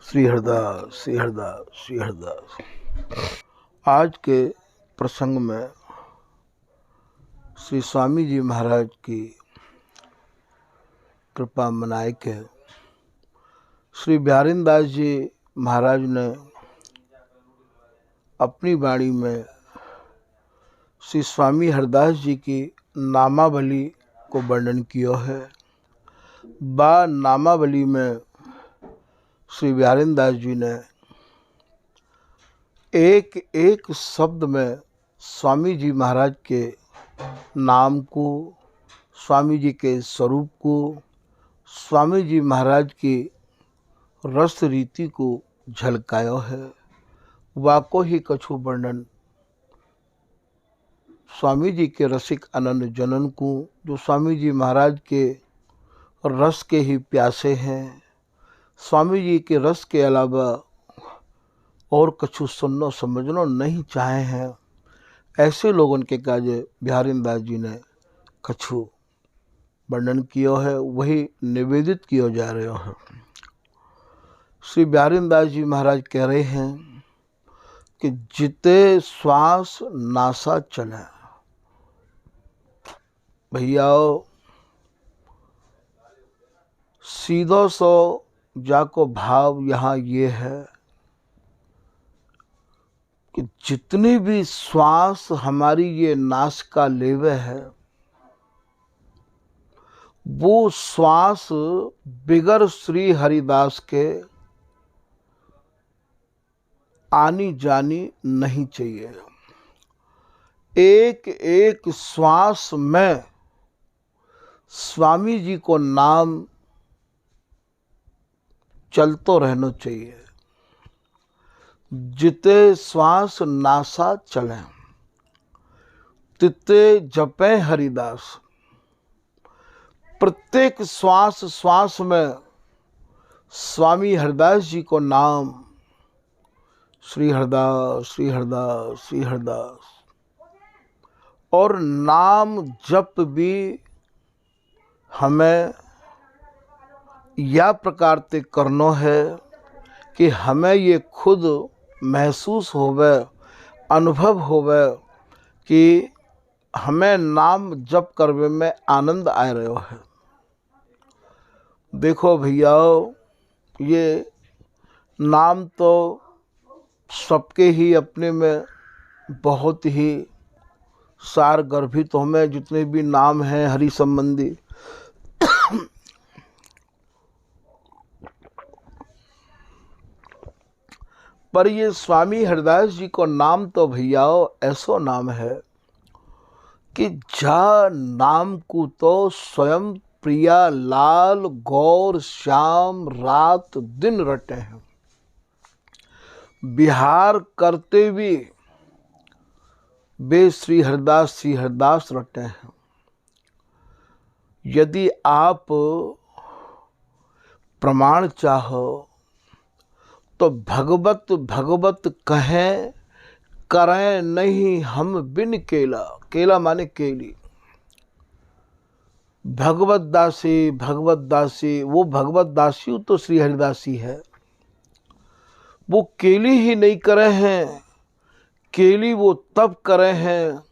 श्री हरदास श्री हरदास श्री हरदास। आज के प्रसंग में श्री स्वामी जी महाराज की कृपा मनाए के श्री बिहारिंदास जी महाराज ने अपनी वाणी में श्री स्वामी हरदास जी की नामावली को वर्णन किया है। नामावली में श्री बिहारिंदास जी ने एक एक शब्द में स्वामी जी महाराज के नाम को, स्वामी जी के स्वरूप को, स्वामी जी महाराज की रस रीति को झलकाया है। वाको ही कछु वर्णन स्वामी जी के रसिक अनंत जनन को, जो स्वामी जी महाराज के रस के ही प्यासे हैं, स्वामी जी के रस के अलावा और कछु सुनना समझना नहीं चाहे हैं, ऐसे लोगों के काजे बिहारिंदास जी ने कछु वर्णन किया है, वही निवेदित किया जा रहा है। श्री बिहारिंदास जी महाराज कह रहे हैं कि जिते श्वास नासा चले। भैया सीधो सो जाको भाव यहाँ ये है कि जितनी भी श्वास हमारी ये नास का लेवे है, वो श्वास बिगर श्री हरिदास के आनी जानी नहीं चाहिए। एक एक श्वास में स्वामी जी को नाम चलतो रहना चाहिए। जिते श्वास नासा चले तिते जपे हरिदास। प्रत्येक श्वास श्वास में स्वामी हरदास जी को नाम श्री हरदास श्री हरदास श्री हरदास। और नाम जप भी हमें या प्रकार से करना है कि हमें ये खुद महसूस होवे, अनुभव होवे कि हमें नाम जप करने में आनंद आ रहा है। देखो भैया, ये नाम तो सबके ही अपने में बहुत ही सार गर्भित तो हमें जितने भी नाम हैं हरि संबंधी, पर ये स्वामी हरदास जी को नाम तो भैया ऐसा नाम है कि जा नाम को तो स्वयं प्रिया लाल गौर श्याम रात दिन रटे हैं। बिहार करते भी बे श्री हरदास रटे हैं। यदि आप प्रमाण चाहो तो भगवत भगवत कहें करें नहीं हम बिन केला। केला माने केली। भगवत दासी, वो भगवत दासी तो श्री हरिदासी है। वो केली ही नहीं करे हैं। केली वो तब करे हैं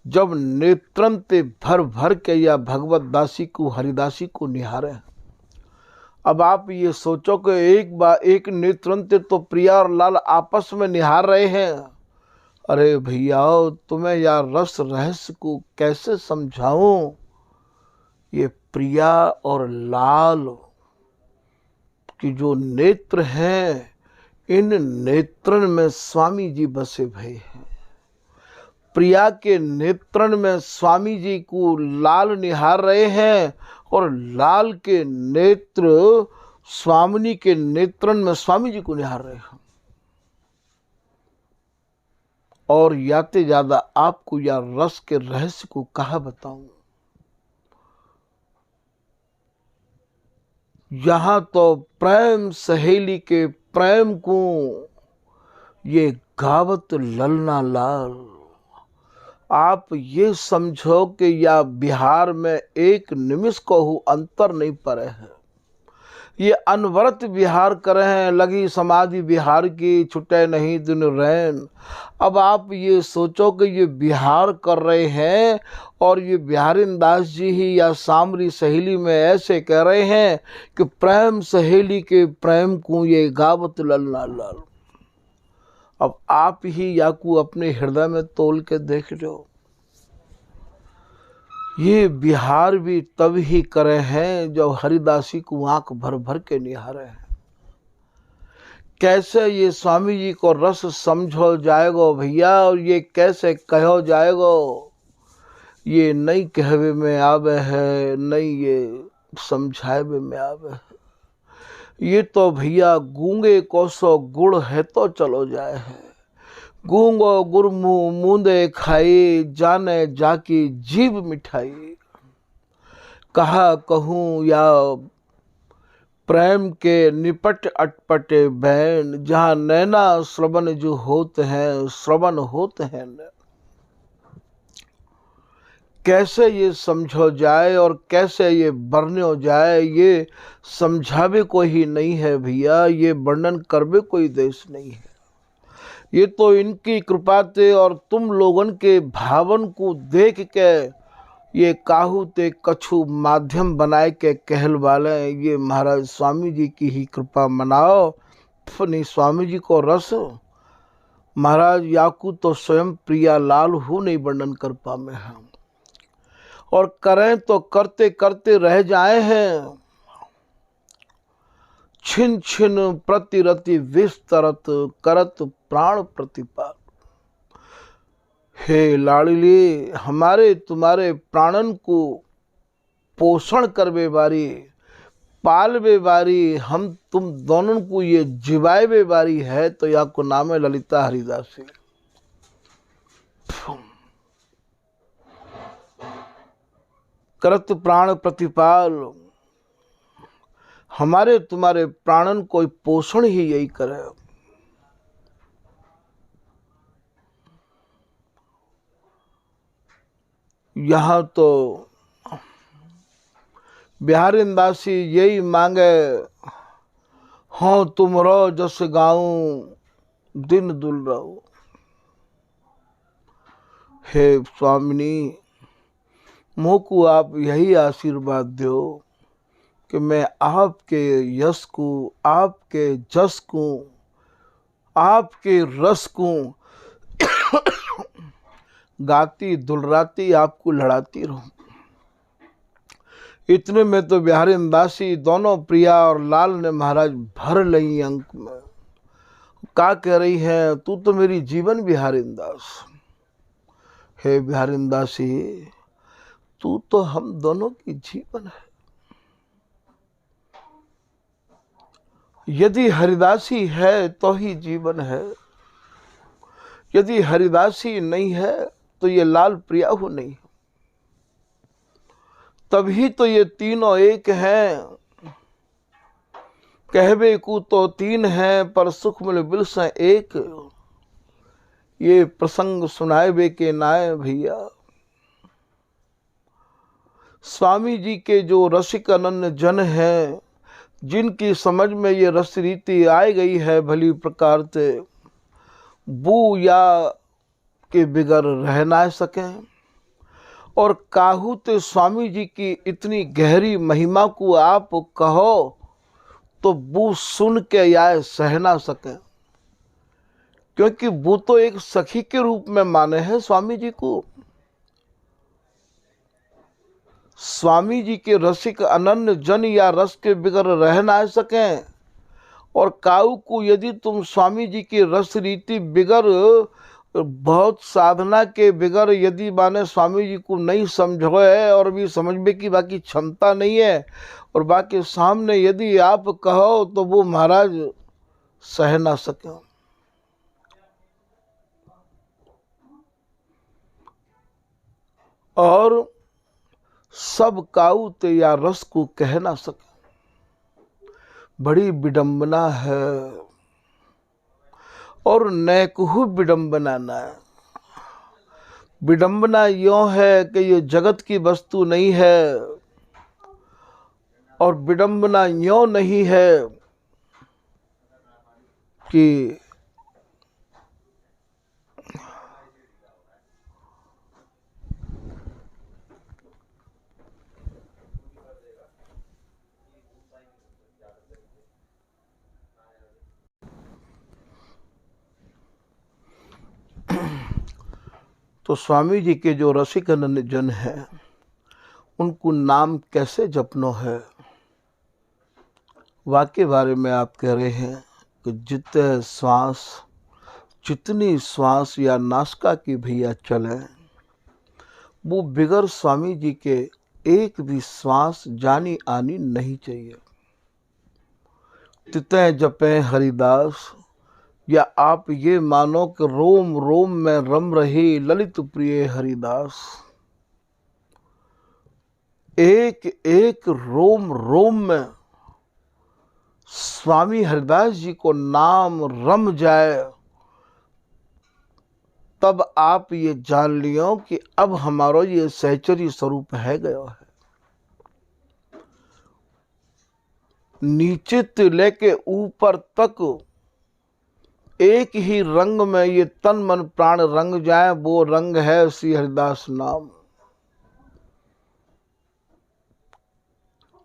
जब नेत्रन ते भर भर के या भगवत दासी को हरिदासी को निहारे। अब आप ये सोचो कि एक नेत्रंते तो प्रिया और लाल आपस में निहार रहे हैं। अरे भैया, तुम्हें यार रस रहस्य को कैसे समझाऊं। ये प्रिया और लाल की जो नेत्र हैं, इन नेत्रन में स्वामी जी बसे भये हैं। प्रिया के नेत्रन में स्वामी जी को लाल निहार रहे हैं और लाल के नेत्र स्वामिनी के नेत्रन में स्वामी जी को निहार रहे हैं। और याते ज्यादा आपको या रस के रहस्य को कहा बताऊं। यहां तो प्रेम सहेली के प्रेम को ये गावत ललना लाल। आप ये समझो कि या बिहार में एक निमिष को अंतर नहीं पड़े है। ये अनवरत विहार कर रहे हैं, लगी समाधि विहार की, छुटे नहीं दिन रैन। अब आप ये सोचो कि ये विहार कर रहे हैं और ये बिहारिन दास जी ही या सामरी सहेली में ऐसे कह रहे हैं कि प्रेम सहेली के प्रेम को ये गावत ललना लाल। अब आप ही याकू अपने हृदय में तोल के देख लो, ये बिहार भी तब ही करे हैं जब हरिदासी को आंख भर भर के निहारे हैं। कैसे ये स्वामी जी को रस समझो जाएगो भैया, और ये कैसे कहो जाएगो, ये नहीं कहवे में आवे है, नहीं ये समझावे में आवे है। ये तो भैया गूंगे कोसो गुड़ है तो चलो जाए है, गूंगो गुर मूंदे खाई, जाने जाकी जीभ मिठाई। कहा कहूँ या प्रेम के निपट अटपटे बैन, जहाँ नैना श्रवण जो होते हैं, श्रवण होते हैं। कैसे ये समझो जाए और कैसे ये वर्ण्यो जाए, ये समझावे कोई ही नहीं है भैया, ये वर्णन करवे कोई देश नहीं है। ये तो इनकी कृपा थे और तुम लोगन के भावन को देख के ये काहू ते कछु माध्यम बनाए के कहल वाले, ये महाराज स्वामी जी की ही कृपा मनाओ। नहीं स्वामी जी को रस महाराज याकू तो स्वयं प्रिया लाल हो नहीं वर्णन कर पामे हम, और करें तो करते करते रह जाए हैं। छिन छिन प्रतिरति विस्तरत, करत प्राण प्रतिपाल। हे लाडली, हमारे तुम्हारे प्राणन को पोषण करवे बारी, पालवे बारी, हम तुम दोनों को ये जिवाए बारी है, तो या को नाम है ललिता हरिदासी। करत प्राण प्रतिपाल, हमारे तुम्हारे प्राणन को पोषण ही यही करे। यहाँ तो बिहारिन दासी यही मांगे, हाँ तुम रो जस गाऊं दिन दुल रहो। हे स्वामिनी, मोह को आप यही आशीर्वाद दो कि मैं आपके यश को, आपके जस को, आपके रस को गाती दुलराती आपको लड़ाती रहूं। इतने में तो बिहारिन दासी दोनों प्रिया और लाल ने महाराज भर लई अंक में। क्या कह रही है, तू तो मेरी जीवन बिहारिन दास। हे बिहारिन दासी, तू तो हम दोनों की जीवन है। यदि हरिदासी है तो ही जीवन है, यदि हरिदासी नहीं है तो ये लाल प्रिया हो नहीं। तभी तो ये तीनों एक हैं। कहवे को तो तीन हैं, पर सुख मिल बिलस एक। ये प्रसंग सुनाए बे के नाय भैया। स्वामी जी के जो रसिक अनन्य जन हैं, जिनकी समझ में ये रस रीति आई गई है भली प्रकार से, बू या के बिगर रह ना सके। और काहू ते स्वामी जी की इतनी गहरी महिमा को आप कहो तो बू सुन के या सह ना सके, क्योंकि बू तो एक सखी के रूप में माने हैं स्वामी जी को। स्वामी जी के रसिक अनन्य जन या रस के बिगर रह ना सके, और काऊ को यदि तुम स्वामी जी की रस रीति बिगर, बहुत साधना के बिगर यदि माने स्वामी जी को नहीं समझो है, और भी समझने की बाकी क्षमता नहीं है, और बाकी सामने यदि आप कहो तो वो महाराज सह ना सके। और सब काऊ ते या रस को कह ना सके। बड़ी विडंबना है, और नैकहु विडंबना न। विडंबना यों है कि ये जगत की वस्तु नहीं है, और विडंबना यों नहीं है कि तो स्वामी जी के जो रसिक जन हैं उनको नाम कैसे जपनो है, वाक्य बारे में आप कह रहे हैं कि जितनी श्वास या नासिका की भैया चले, वो बिगर स्वामी जी के एक भी श्वास जानी आनी नहीं चाहिए। तितै जपे हरिदास, या आप ये मानो कि रोम रोम में रम रहे ललित प्रिय हरिदास। एक एक रोम रोम में स्वामी हरिदास जी को नाम रम जाए, तब आप ये जान लियो कि अब हमारा ये सहचरी स्वरूप है गयो है। नीचे से लेके ऊपर तक एक ही रंग में ये तन मन प्राण रंग जाए, वो रंग है श्री हरिदास नाम।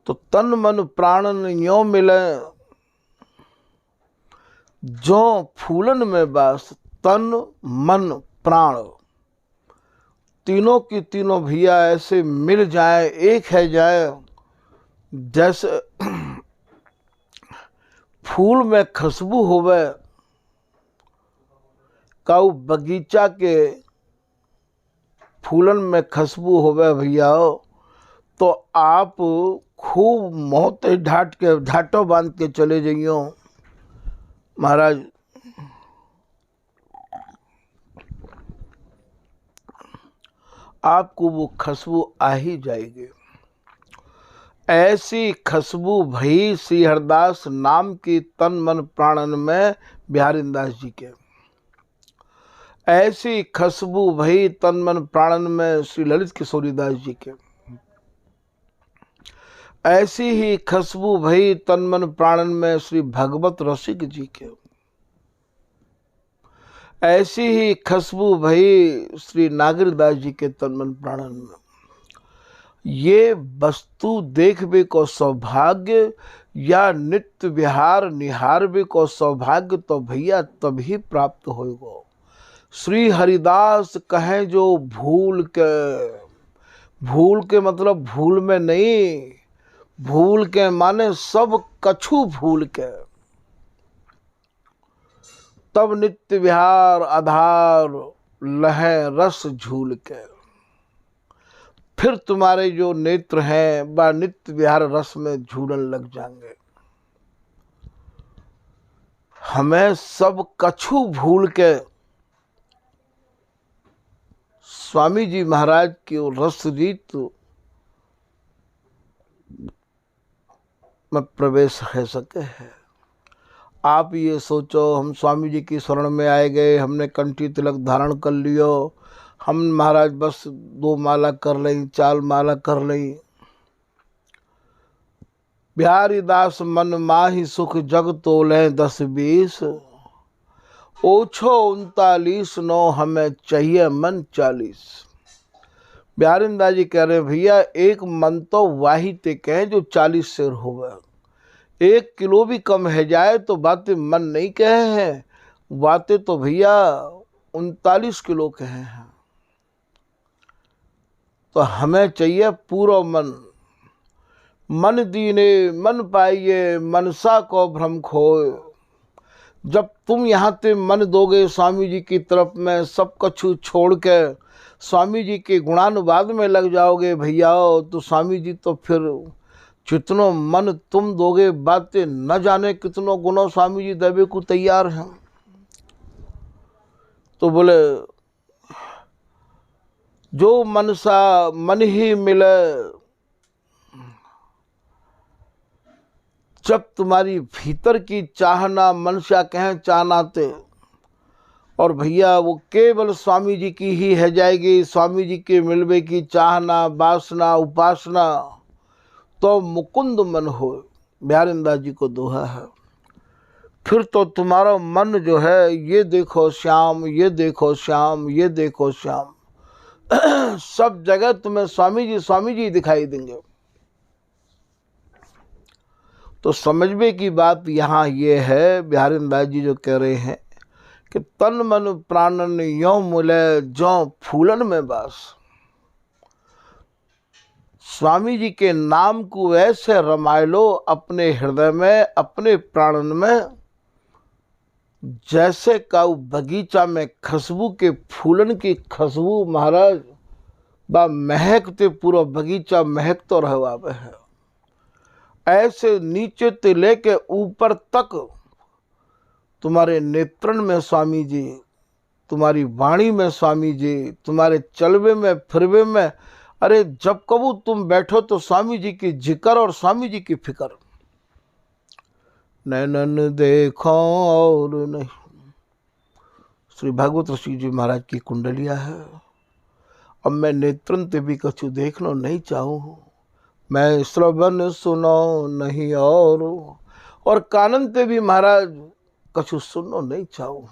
तो तन मन प्राण यों मिले जो फूलन में वास, तन मन प्राण तीनों की तीनों भैया ऐसे मिल जाए, एक है जाए। जैसे फूल में खुशबू होवे, काऊ बगीचा के फूलन में खुशबू होवे भैया, तो आप खूब मोहते ढाटो बांध के चले जाइयो महाराज। आपको वो खुशबू आ ही जाएगी। ऐसी खुशबू भई श्री हरिदास नाम की तन मन प्राणन में बिहारीदास जी के, ऐसी खुशबू भई तन मन प्राणन में श्री ललित किशोरीदास जी के, ऐसी ही खुशबू भई तन मन प्राणन में श्री भगवत रसिक जी के, ऐसी ही खुशबू भई श्री नागरदास जी के तन मन प्राणन में। ये वस्तु देखबे को सौभाग्य या नित्य विहार निहारबे को सौभाग्य तो भैया तभी प्राप्त होगा। श्री हरिदास कहें जो भूल के मतलब भूल में नहीं, भूल के माने सब कछु भूल के, तब नित्य विहार आधार लहे रस झूल के। फिर तुम्हारे जो नेत्र हैं वह नित्य विहार रस में झूलन लग जाएंगे। हमें सब कछु भूल के स्वामी जी महाराज की रस रीत में प्रवेश है सके है। आप ये सोचो, हम स्वामी जी की शरण में आए गए, हमने कंठी तिलक धारण कर लियो, हम महाराज बस 2 माला कर लें, 4 माला कर लें। बिहारी दास मन माही सुख जग तोले 10-20, ओछो 39 हमें चाहिए मन 40। बिहारीदास जी कह रहे भैया एक मन तो वाही ते कहें जो 40 शेर होवे, 1 किलो भी कम है जाए तो बातें मन नहीं कहे हैं, बातें तो भैया 39 किलो कहे हैं। तो हमें चाहिए पूरा मन। मन दीने मन पाइए मनसा को भ्रम खोए। जब तुम यहाँ ते मन दोगे स्वामी जी की तरफ में, सब कछु छोड़ के स्वामी जी के गुणानुवाद में लग जाओगे भैया, तो स्वामी जी तो फिर जितनो मन तुम दोगे बातें न जाने कितनों गुणों स्वामी जी देवे को तैयार हैं। तो बोले जो मनसा मन ही मिले, जब तुम्हारी भीतर की चाहना मनसा कहें चाहनाते, और भैया वो केवल स्वामी जी की ही है जाएगी, स्वामी जी के मिलवे की चाहना वासना उपासना, तो मुकुंद मन हो, बिहारीदास जी को दोहा है। फिर तो तुम्हारा मन जो है ये देखो श्याम, ये देखो श्याम, ये देखो श्याम, सब जगह तुम्हें स्वामी जी दिखाई देंगे। तो समझने की बात यहाँ ये है, बिहारीदास जी जो कह रहे हैं कि तन मन प्राणन यों मिले जो फूलन में बास। स्वामी जी के नाम को ऐसे रमाय लो अपने हृदय में, अपने प्राणन में, जैसे का बगीचा में खुशबू के फूलन की खुशबू महाराज बा महकते पूरा बगीचा महक तो रहवावे है। ऐसे नीचे ते लेके ऊपर तक तुम्हारे नेत्रन में स्वामी जी, तुम्हारी वाणी में स्वामी जी, तुम्हारे चलवे में फिरवे में, अरे जब कबू तुम बैठो तो स्वामी जी की जिक्र और स्वामी जी की फिक्र। नैनन देखो और नहीं, श्री भागवत ऋषि जी महाराज की कुंडलिया है। अब मैं नेत्रन ते भी कछु देखना नहीं चाहूँ, मैं श्रवण सुनो नहीं और कानन ते भी महाराज कछु सुनो नहीं चाहूँ।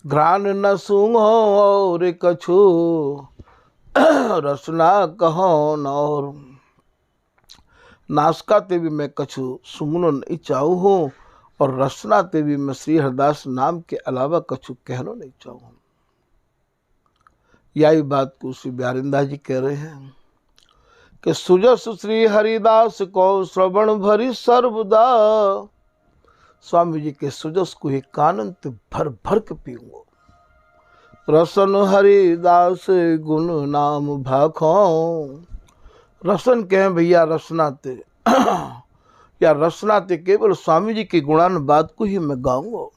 घ्राण न सूंघो और कछु रसना कहो न, और नासका ते भी मैं कछु सुंगनो नहीं चाहूँ और रसना ते भी मैं श्री हरिदास नाम के अलावा कछु कहनो नहीं चाहूँ। यही बात को श्री बिहारीदास जी कह रहे हैं कि सुजस श्री हरिदास को श्रवण भरी सर्वदा। स्वामी जी के सुजस को ही कानन ते भर भर के पीऊंगो। रसन हरिदास गुण नाम भाखो, रसन कहे भैया रसनाते या रसनाते केवल स्वामी जी की गुणान बात को ही मैं गाऊंगा।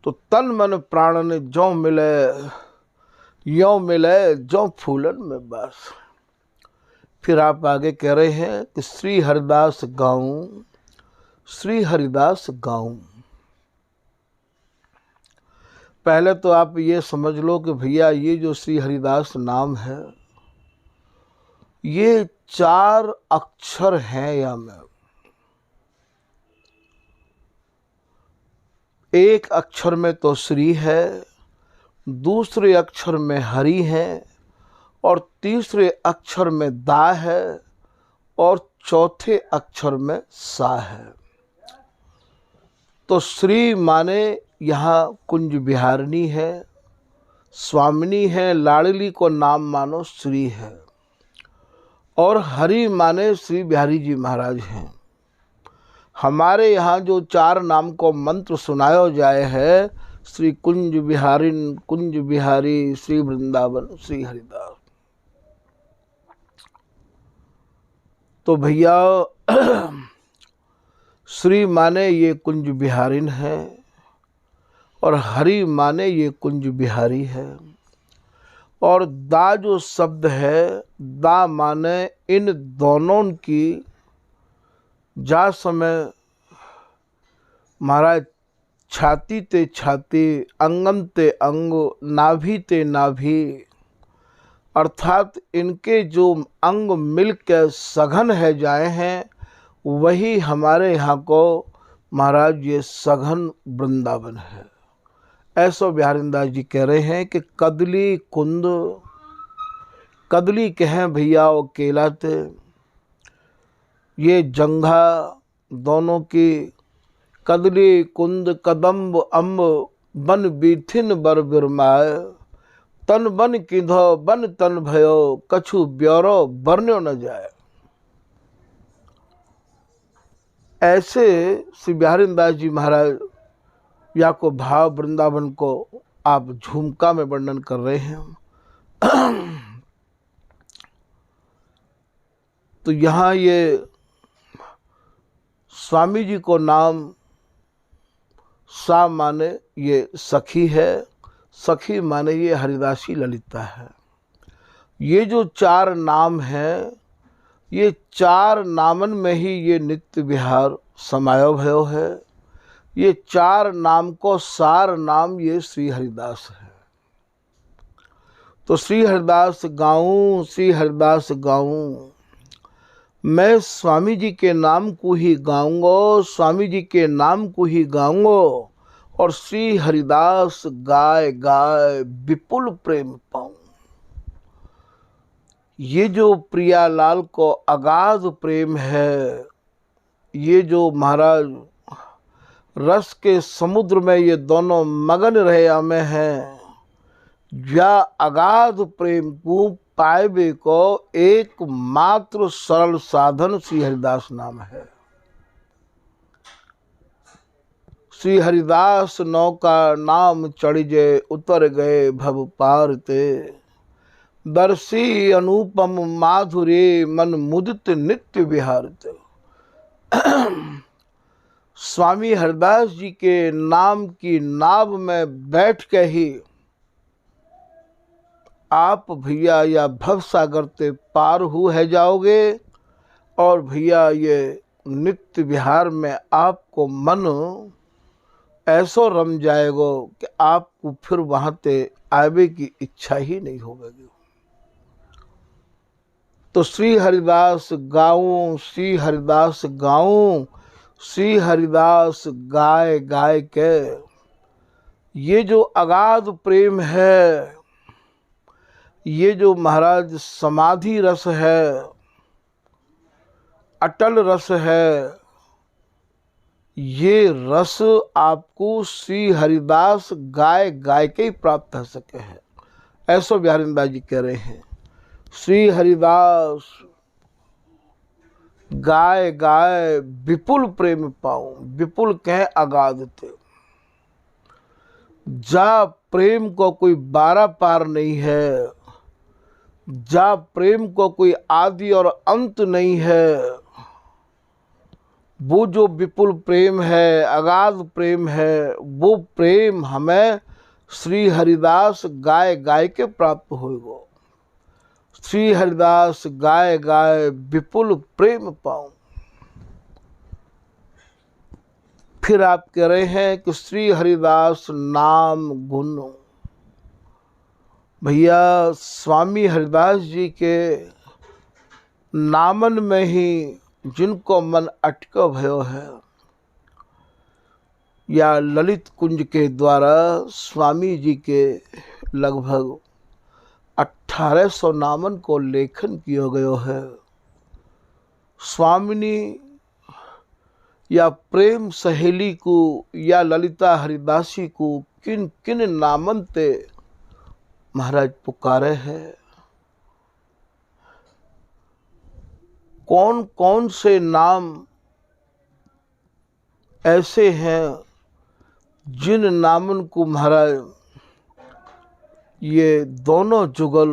तो तन मन प्राणन जो मिले यों मिले जो फूलन में बस। फिर आप आगे कह रहे हैं कि श्री हरिदास गाऊं, श्री हरिदास गाऊं। पहले तो आप ये समझ लो कि भैया ये जो श्री हरिदास नाम है ये 4 अक्षर हैं या मैं, एक अक्षर में तो श्री है, दूसरे अक्षर में हरि है और तीसरे अक्षर में दा है और चौथे अक्षर में सा है। तो श्री माने यहाँ कुंज बिहारिणी है, स्वामिनी है, लाडली को नाम मानो श्री है, और हरि माने श्री बिहारी जी महाराज हैं। हमारे यहाँ जो 4 नाम को मंत्र सुनाया जाए है, श्री कुंज बिहारिन, कुंज बिहारी, श्री वृंदावन, श्री हरिदास। तो भैया श्री माने ये कुंज बिहारिन है और हरि माने ये कुंज बिहारी है, और दा जो शब्द है, दा माने इन दोनों की जा समय महाराज छाती ते छाती, अंगन ते अंग, नाभि ते नाभि, अर्थात इनके जो अंग मिल के सघन है जाए हैं, वही हमारे यहाँ को महाराज ये सघन वृंदावन है। ऐसा बिहारीदास जी कह रहे हैं कि कदली कुंद, कदली कहें भैया वो केलाते, ये जंघा दोनों की, कदली कुंद कदम्ब अम्ब बन बीथिन बर बिरमाए, तन बन किधो बन तन भयो कछु ब्योरो बरन्यो न जाए। ऐसे श्री बिहारीदास जी महाराज या को भाव वृंदावन को आप झुमका में वर्णन कर रहे हैं। तो यहाँ ये स्वामी जी को नाम सा माने ये सखी है, सखी माने ये हरिदासी ललिता है। ये जो 4 नाम हैं, ये 4 नामन में ही ये नित्य विहार समायो भयो है। ये 4 नाम को सार नाम ये श्री हरिदास है। तो श्री हरिदास गाऊं, श्री हरिदास गाऊं, मैं स्वामी जी के नाम को ही गाऊंगा, स्वामी जी के नाम को ही गाऊंगा, और श्री हरिदास गाय गाय विपुल प्रेम पाऊं। ये जो प्रियालाल को अगाध प्रेम है, ये जो महाराज रस के समुद्र में ये दोनों मगन रहे में हैं, या अगाध प्रेम को पाएबे को एकमात्र सरल साधन श्री हरिदास नाम है। श्री हरिदास नौका नाम चढ़ जे उतर गए भव पार ते, दर्शी अनुपम माधुर्य मन मुदित नित्य विहारते। स्वामी हरिदास जी के नाम की नाव में बैठ के ही आप भैया या भव सागर ते पार हो है जाओगे, और भैया ये नित्य विहार में आपको मन ऐसो रम जाएगो कि आपको फिर वहां ते आवे की इच्छा ही नहीं होगी। तो श्री हरिदास गाऊं, श्री हरिदास गाऊं, श्री हरिदास गाय गाय के, ये जो अगाध प्रेम है, ये जो महाराज समाधि रस है, अटल रस है, ये रस आपको श्री हरिदास गाय गाय के ही प्राप्त हो सके है। ऐसा बिहारीदास जी कह रहे हैं, श्री हरिदास गाय गाय विपुल प्रेम पाऊं, विपुल कहे अगाध थे। जा प्रेम को कोई बारा पार नहीं है, जा प्रेम को कोई आदि और अंत नहीं है, वो जो विपुल प्रेम है, अगाध प्रेम है, वो प्रेम हमें श्री हरिदास गाय गाय के प्राप्त होएगा। श्री हरिदास गाय गाय विपुल प्रेम पाऊं। फिर आप कह रहे हैं कि श्री हरिदास नाम गुण। भैया स्वामी हरिदास जी के नामन में ही जिनको मन अटक भयो है, या ललित कुंज के द्वारा स्वामी जी के लगभग 1800 नामन को लेखन किया गया है। स्वामिनी या प्रेम सहेली को या ललिता हरिदासी को किन किन नामन ते महाराज पुकारे हैं, कौन कौन से नाम ऐसे हैं जिन नामन को महाराज ये दोनों जुगल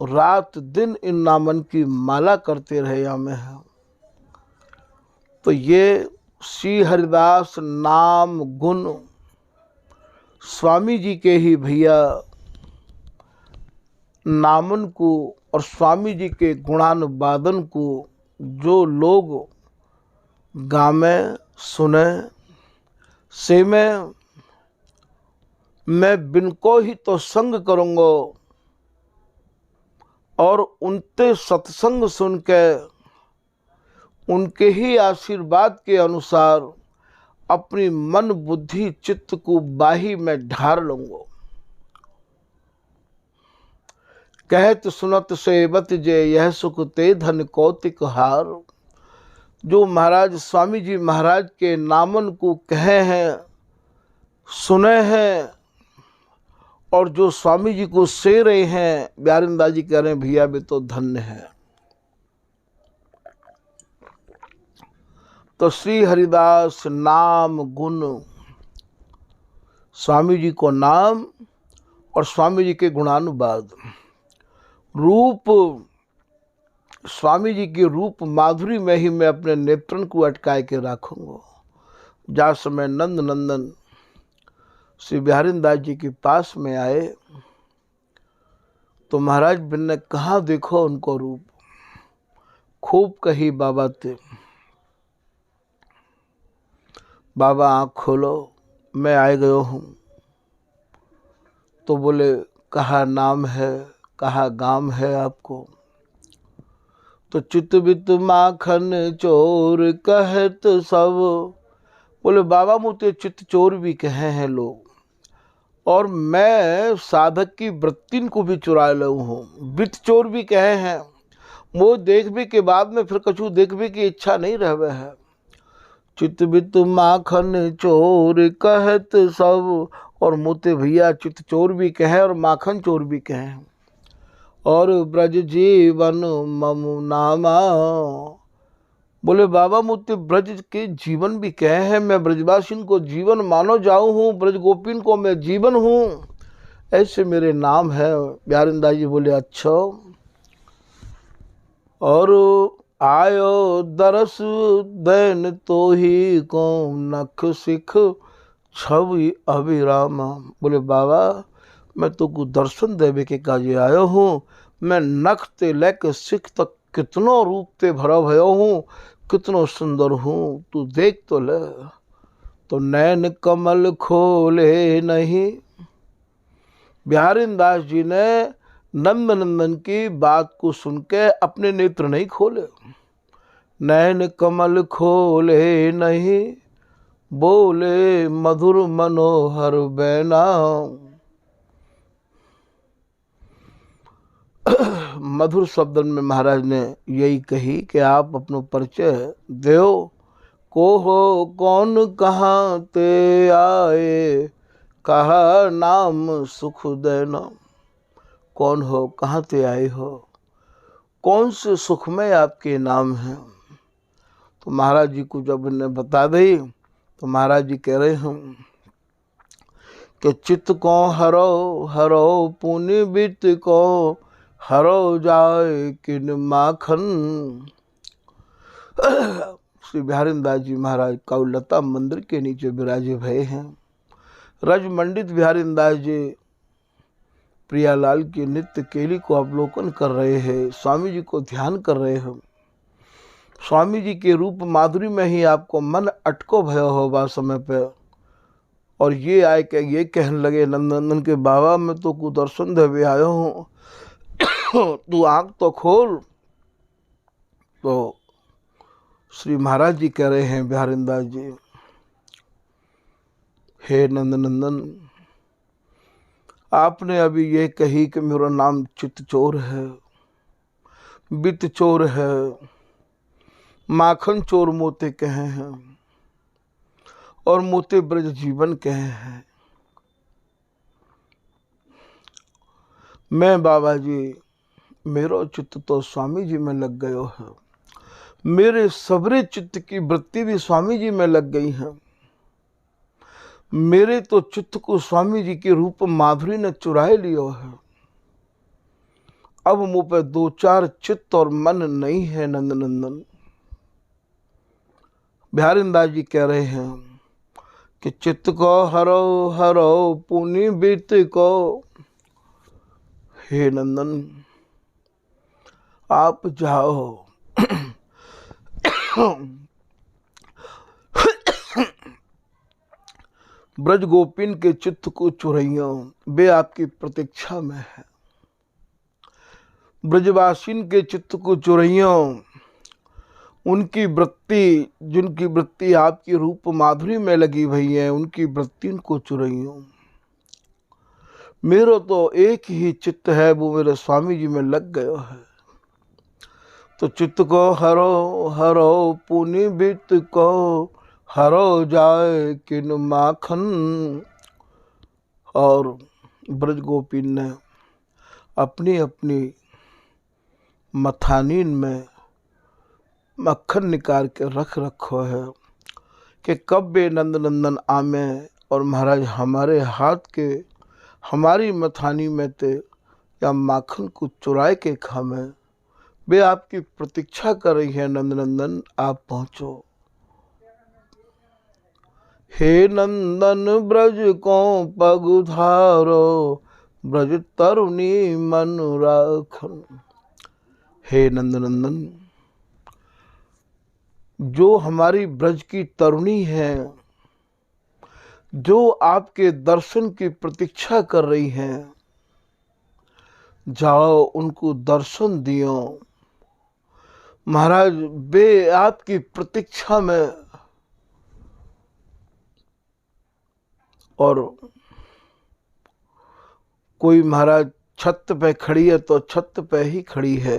रात दिन इन नामन की माला करते रहे हमें है। तो ये श्री हरिदास नाम गुण स्वामी जी के ही भैया नामन को और स्वामी जी के गुणानुवादन को जो लोग गावे सुने, से मैं बिनको ही तो संग करूँगा, और उनते सत्संग सुन के उनके ही आशीर्वाद के अनुसार अपनी मन बुद्धि चित्त को बाही में ढार लूँगा। कहत सुनत सेवत जे यह सुख ते धन कौतिक हार। जो महाराज स्वामी जी महाराज के नामन को कहे हैं, सुने हैं, और जो स्वामी जी को से रहे हैं, बिहारीदास जी कह रहे हैं भैया भी तो धन्य है। तो श्री हरिदास नाम गुण, स्वामी जी को नाम और स्वामी जी के गुणानुवाद। रूप, स्वामी जी के रूप माधुरी में ही मैं अपने नेत्रन को अटकाए के रखूँगा। जा समय नंद नंदन श्री बिहारीदास जी के पास में आए तो महाराज बिन ने कहा देखो उनको रूप, खूब कही बाबा ते। बाबा आँख खोलो, मैं आए गयो हूँ। तो बोले कहा नाम है, कहा गाम है आपको? तो चित बित माखन चोर कहत सब। बोले बाबा मुझे चित चोर भी कहे हैं लोग, और मैं साधक की वृत्ति को भी चुरा लू हूँ, वित्त चोर भी कहे हैं। वो देखबे के बाद में फिर कछु देखबे की इच्छा नहीं रहवे है। चित बित माखन चोर कहत सब, और मोते भैया चित चोर भी कहे और माखन चोर भी कहे। और ब्रज जीवन ममु नामा। बोले बाबा मुझे ब्रज के जीवन भी कहे हैं, मैं ब्रजवासिन को जीवन मानो जाऊं हूँ, ब्रज गोपिन को मैं जीवन हूँ, ऐसे मेरे नाम है। बिहारिंदास जी बोले अच्छा। और आयो दरस दैन तो ही को नख सिख छवि अभिरामा। बोले बाबा मैं तो को दर्शन देवे के काजे आयो हूँ, मैं नख ते लेके सिख तक कितनो रूप ते भरा भयो हूँ, कितनो सुंदर हूँ, तू देख तो ले। तो नैन कमल खोले नहीं। बिहारिंदास जी ने नंदनंदन की बात को सुन के अपने नेत्र नहीं खोले। नैन कमल खोले नहीं, बोले मधुर मनोहर बैना। मधुर शब्दन में महाराज ने यही कही कि आप अपनो परिचय दो। को हो कौन कहाँ ते आए, कहा नाम सुख देना। कौन हो, कहाँ ते आए हो, कौन से सुख में आपके नाम है। तो महाराज जी को जब इन्हें बता दी तो महाराज जी कह रहे हैं कि चित्त को हरो हरो पुण्य बित को हरो जाए किन माखन। श्री बिहारिंदास जी महाराज कौलता मंदिर के नीचे विराजे भये हैं। रज मंडित बिहारिंदास जी प्रियालाल की नित्य केली को अवलोकन कर रहे हैं, स्वामी जी को ध्यान कर रहे हैं। स्वामी जी के रूप माधुरी में ही आपको मन अटको भयो होगा समय पे। और ये आए के ये कहने लगे नंदनंदन के बाबा मैं तो को दर्शन देवे आयो हूँ, तू आँख तो खोल। तो श्री महाराज जी कह रहे हैं बिहारिंदास जी, हे नंदनंदन आपने अभी ये कही कि मेरा नाम चित चोर है, बित चोर है, माखन चोर मोते कहे हैं, और मोते ब्रज जीवन कहे हैं। मैं बाबा जी मेरो चित्त तो स्वामी जी में लग गयो है, मेरे सबरे चित्त की वृत्ति भी स्वामी जी में लग गई है। मेरे तो चित्त को स्वामी जी के रूप माधुरी ने चुराए लियो है। अब मुँह पे दो चार चित्त और मन नहीं है नंदनंदन। बिहारिंदास जी कह रहे हैं कि चित्त को हरो हरो पुनि बीत को। हे नंदन आप जाओ ब्रज गोपिन के चित्त को चुरैया, वे आपकी प्रतीक्षा में है। ब्रजवासिन के चित्त को चुरैया, उनकी वृत्ति जिनकी वृत्ति आपकी रूप माधुरी में लगी भई है, उनकी वृत्ति को चुरैया। मेरा तो एक ही चित्त है, वो मेरे स्वामी जी में लग गया है। तो चित्त को हरो हरो पुनि बित को हरो जाए किन माखन। और ब्रज गोपीन ने अपनी अपनी मथानीन में मक्खन निकाल के रख रखो है कि कब बे नंदनंदन आमे और महाराज हमारे हाथ के हमारी मथानी में ते या माखन को चुराए के खामे। वे आपकी प्रतीक्षा कर रही है नंदनंदन, आप पहुंचो। हे नंदन ब्रज को पगुधारो, ब्रज तरुणी मन राखन। हे नंदनंदन जो हमारी ब्रज की तरुणी है, जो आपके दर्शन की प्रतीक्षा कर रही हैं, जाओ उनको दर्शन दियो। महाराज वे आपकी प्रतीक्षा में, और कोई महाराज छत पे खड़ी है तो छत पे ही खड़ी है,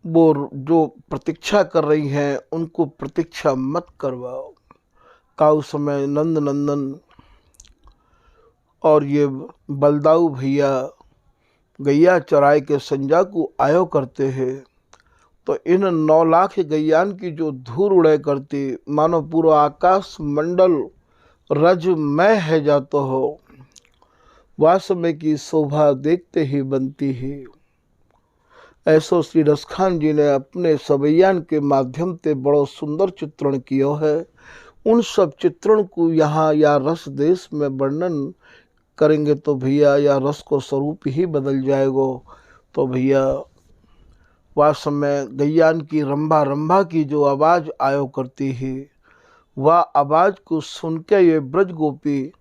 वो जो प्रतीक्षा कर रही हैं उनको प्रतीक्षा मत करवाओ। का उस समय नंद नंदन और ये बलदाऊ भैया गैया चराय के संजा को आयो करते हैं, तो इन 9 लाख गैयान की जो धूल उड़े करती, मानो पूरा आकाश मंडल रजमय है जातो हो, वासमय की शोभा देखते ही बनती है। ऐसो श्री रसखान जी ने अपने सवैयान के माध्यम से बड़ो सुंदर चित्रण किया है। उन सब चित्रण को यहाँ या रस देश में वर्णन करेंगे तो भैया या रस को स्वरूप ही बदल जाएगा। तो भैया वास्तव में गैयान की रंभा रंभा की जो आवाज़ आयो करती है, वह आवाज़ को सुन के ये ब्रज गोपी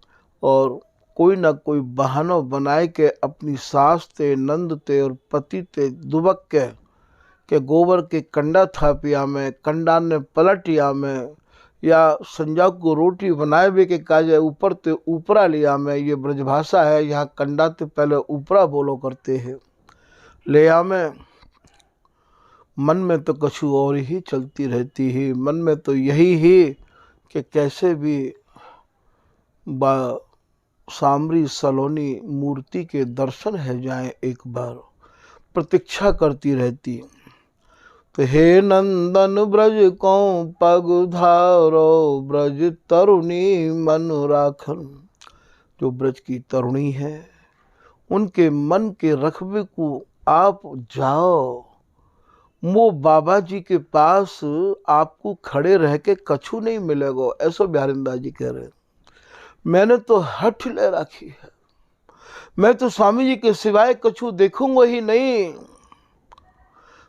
और कोई ना कोई बहाना बनाए के अपनी सास ते, नंद ते और पति ते दुबक के गोबर के कंडा था पिया में, कंडा ने पलटिया में, या संजा को रोटी बनाए हुए के काजे ऊपर ते ऊपरा लिया में। ये ब्रजभाषा है, यहाँ कंडा ते पहले ऊपरा बोलो करते हैं। ले में मन में तो कछु और ही चलती रहती है, मन में तो यही ही कि कैसे भी सामरी सलोनी मूर्ति के दर्शन है जाए, एक बार प्रतीक्षा करती रहती। तो हे नंदन ब्रज को पग धारो, ब्रज तरुणी मन राखन। जो ब्रज की तरुणी है उनके मन के रखबे को आप जाओ। वो बाबा जी के पास आपको खड़े रह के कछु नहीं मिलेगा, ऐसा बिहारिंदास जी कह रहे हैं। मैंने तो हठ ले रखी है, मैं तो स्वामी जी के सिवाय कछु देखूंगा ही नहीं,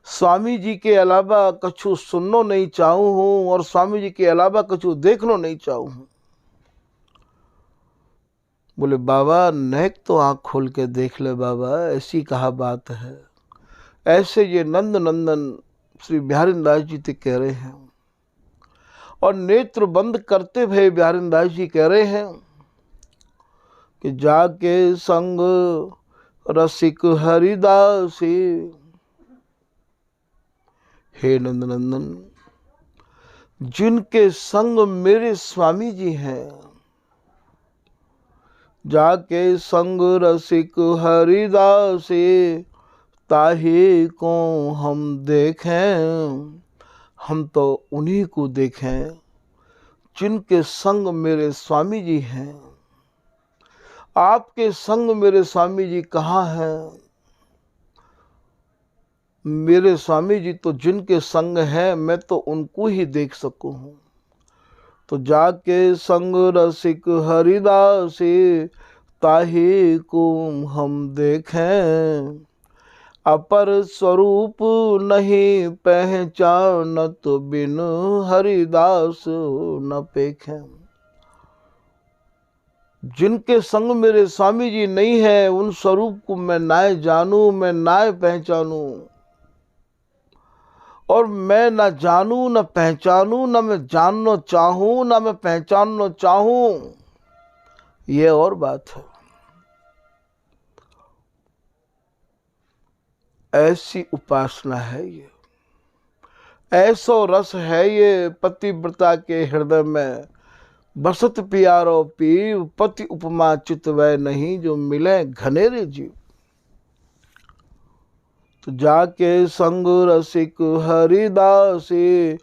स्वामी जी के अलावा कछु सुननो नहीं चाहूँ हूँ और स्वामी जी के अलावा कछु देखनो नहीं चाहूँ हूँ। बोले बाबा नेक तो आँख खोल के देख ले बाबा, ऐसी कहा बात है। ऐसे ये नंद नंदन श्री बिहारिंदास जी ते कह रहे हैं, और नेत्र बंद करते भय बिहारिंदास जी कह रहे हैं कि जाके संग रसिक हरिदासी। हे नंद नंदन, जिनके संग मेरे स्वामी जी हैं, जाके संग रसिक हरिदासी, ताही को हम देखें। हम तो उन्हीं को देखें जिनके संग मेरे स्वामी जी हैं। आपके संग मेरे स्वामी जी कहाँ हैं? मेरे स्वामी जी तो जिनके संग हैं, मैं तो उनको ही देख सकूं हूँ। तो जाके संग रसिक हरिदासी, ताही को हम देखें। अपर स्वरूप नहीं पहचानत, बिन हरिदास न पेखें। जिनके संग मेरे स्वामी जी नहीं है, उन स्वरूप को मैं ना जानूं, मैं ना पहचानूं, और मैं न जानूं न पहचानूं, न मैं जानना चाहूं न मैं पहचानना चाहूं, ये और बात है। ऐसी उपासना है ये, ऐसो रस है ये पतिव्रता के हृदय में। बसत पियारो पीव, पति उपमा चितवै नहीं, जो मिले घनेरे जीव। तो जाके संग रसिक हरिदासी,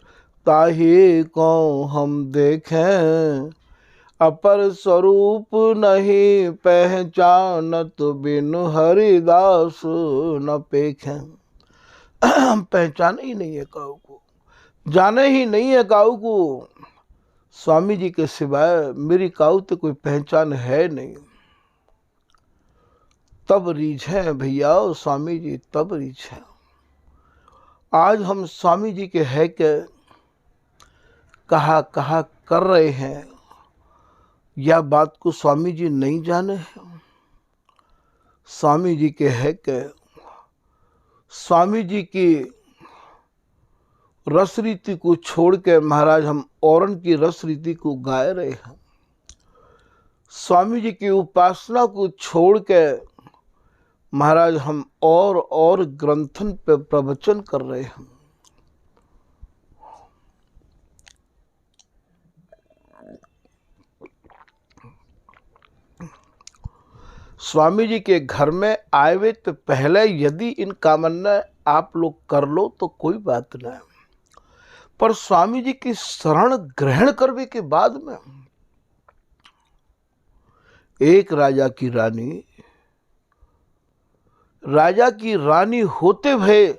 ताही को हम देखें। अपर स्वरूप नहीं पहचानत, बिन हरिदास न पेखें। पहचाने ही नहीं है काऊ को, जाने ही नहीं है काऊ को। स्वामी जी के सिवाय मेरी काऊ तो कोई पहचान है नहीं। तब रीझे भैया स्वामी जी, तब रीझे। आज हम स्वामी जी के है के कहा कहा कर रहे हैं, यह बात को स्वामी जी नहीं जाने हैं। स्वामी जी के है कि स्वामी जी की रस रीति को छोड़ के महाराज हम औरन की रस रीति को गाए रहे हैं। स्वामी जी की उपासना को छोड़ के महाराज हम और ग्रंथन पे प्रवचन कर रहे हैं। स्वामी जी के घर में आए हुए तो पहले यदि इन कामना आप लोग कर लो तो कोई बात नहीं, पर स्वामी जी की शरण ग्रहण करने के बाद में एक राजा की रानी होते भय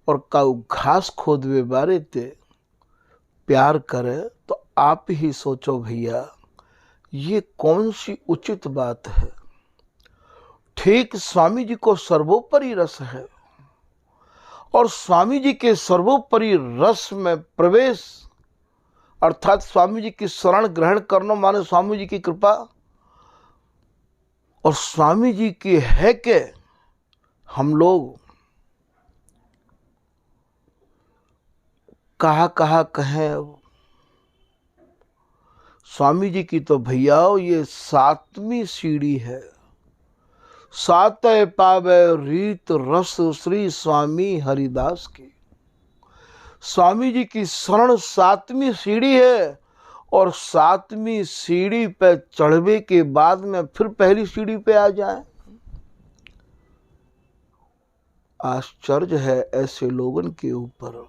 और काऊ घास खोदवे बारे ते प्यार करे, तो आप ही सोचो भैया ये कौन सी उचित बात है। ठीक स्वामी जी को सर्वोपरि रस है और स्वामी जी के सर्वोपरि रस में प्रवेश अर्थात स्वामी जी की शरण ग्रहण करना माने स्वामी जी की कृपा, और स्वामी जी की है कि हम लोग कहा कहें। स्वामी जी की तो भैया ये 7वीं सीढ़ी है। 7 पावे रीत रस श्री स्वामी हरिदास की। स्वामी जी की शरण 7वीं सीढ़ी है और 7वीं सीढ़ी पे चढ़ने के बाद में फिर पहली सीढ़ी पे आ जाए। आश्चर्य है ऐसे लोगों के ऊपर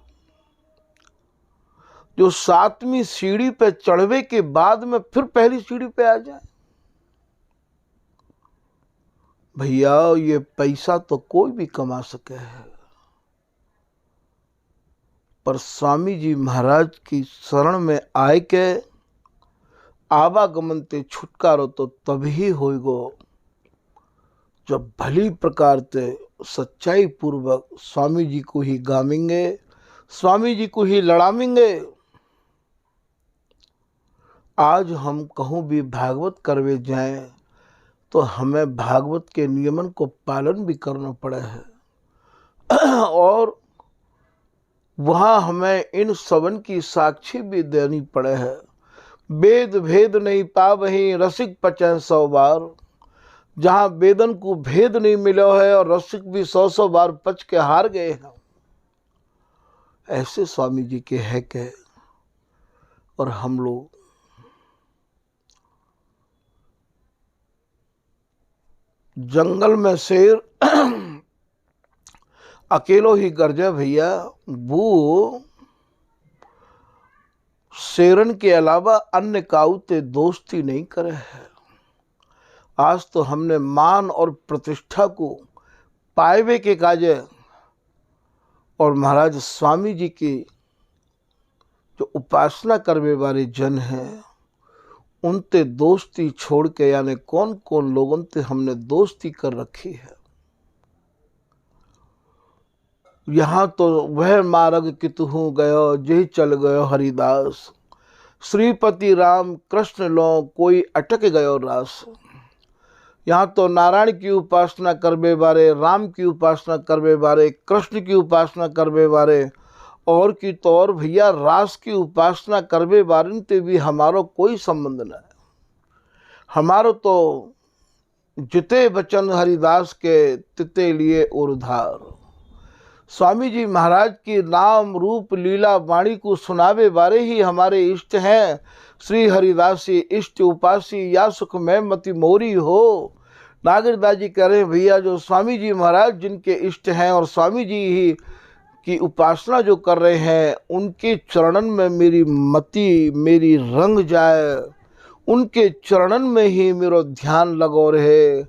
जो 7वीं सीढ़ी पे चढ़ने के बाद में फिर पहली सीढ़ी पे आ जाए। भैया ये पैसा तो कोई भी कमा सके है, पर स्वामी जी महाराज की शरण में आए के आवागमन ते छुटकारो तो तभी होएगो जब भली प्रकार से सच्चाई पूर्वक स्वामी जी को ही गामेंगे, स्वामी जी को ही लड़ामेंगे। आज हम कहूँ भी भागवत करवे जाएं तो हमें भागवत के नियमन को पालन भी करना पड़ा है और वहाँ हमें इन सबन की साक्षी भी देनी पड़े है। वेद भेद नहीं पावहीं रसिक पचै 100 बार। जहाँ वेदन को भेद नहीं मिला है और रसिक भी 100 बार पच के हार गए हैं। ऐसे स्वामी जी के है के और हम लोग जंगल में शेर अकेलो ही गरजे भैया, वो शेरन के अलावा अन्य काउते दोस्ती नहीं करे है। आज तो हमने मान और प्रतिष्ठा को पाएवे के काजे और महाराज स्वामी जी की जो उपासना करने वाले जन हैं उनते दोस्ती छोड़ के, यानी कौन कौन लोगों से हमने दोस्ती कर रखी है। यहाँ तो वह मार्ग कितहु गयो जही चल गयो हरिदास। श्रीपति राम कृष्ण लो कोई अटक गयो रास। यहाँ तो नारायण की उपासना करवे बारे, राम की उपासना करवे बारे, कृष्ण की उपासना करवे बारे और की तो और भैया रास की उपासना करवे बारे ते भी हमारो कोई संबंध नहीं। हमारो तो जिते वचन हरिदास के तिते लिए और उधार। स्वामी जी महाराज की नाम रूप लीला वाणी को सुनावे बारे ही हमारे इष्ट हैं। श्री हरिदासी इष्ट उपासी या सुख में मति मोरी हो। नागरदास जी कह रहे हैं भैया जो स्वामी जी महाराज जिनके इष्ट हैं और स्वामी जी ही की उपासना जो कर रहे हैं उनके चरणन में मेरी मति मेरी रंग जाए, उनके चरणन में ही मेरो ध्यान लगो रहे।